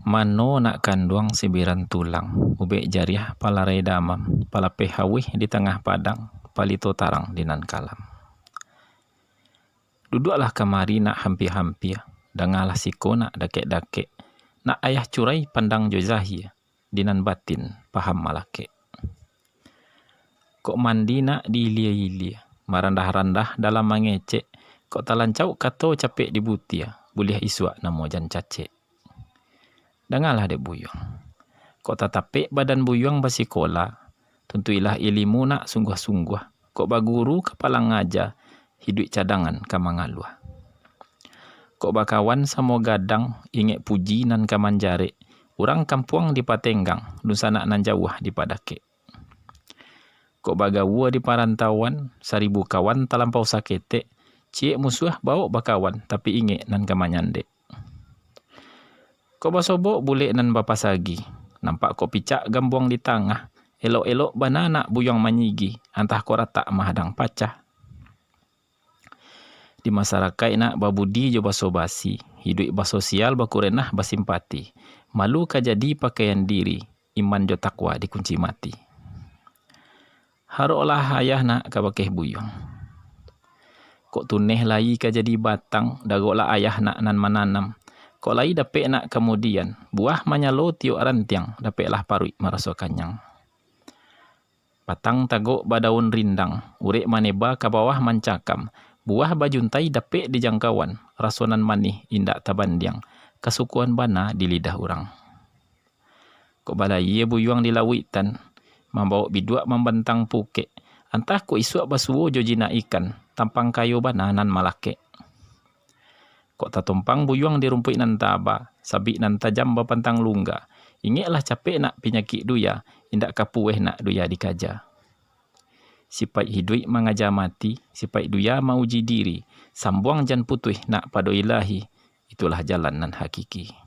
Mano nak kanduang sibiran tulang, ubek jariah palarai damam, palape hawih di tengah padang, palito tarang di nan kalam. Duduklah kamari nak hampi-hampi, dengalah siko nak dakek-dakek, nak ayah curai pandang jozahi, di nan batin paham malake. Kok mandi nak diilia-ilia, marandah-randah dalam mangecek, kok talancau kato capek di butia, buliah iswak namo jan cacek. Dengarlah dek buyong. Kok tatape badan buyong basikola, tentuilah ilimu nak sungguh-sungguh. Kok baguru kepala ngaja, hidup cadangan kamangaluah. Kok bakawan samo gadang, ingek puji nan kamanjare, urang kampuang di patenggang, nusanak nan jauh di padake. Kok bagawa di parantauan, 1000 kawan talampau sakete, cie musuh bau bakawan, tapi ingek nan kamanyande. Kok basobok bule nan bapasagi, nampak kok picak gambuang di tangah, elok-elok banana buyong manyigi, antah kok ratak mahadang pacah. Di masyarakat nak babudi jo basobasi, hidup basosial bakurenah basimpati, malu kajadi pakaian diri, iman jo takwa dikunci mati. Haroklah ayah nak kabakeh buyong. Kok tuneh lai kajadi batang, dagoklah ayah nak nan mananam, kok lai dapek nak kemudian, buah manyalo tiok rantiang, dapeklah parui maraso kanyang. Patang tagok badaun rindang, urek maneba ke bawah mancakam, buah bajuntai dapek di jangkauan, rasonan manih indak tabandiang, kesukuan bana di lidah urang. Kok balai buyuang di lawitan, membawa biduak membentang pukek, antah kok isuak basuo jojina ikan, tampang kayo bana nan malake. Kok tatumpang buyuang di rumput nan taba, sabik nan tajam bapantang lungga. Ingeklah capek nak penyakit duya, indak kapueh nak duya dikaja. Sipai hidup mengaja mati, sipai duya mauji diri, sambuang jan putih nak pado ilahi, itulah jalan nan hakiki.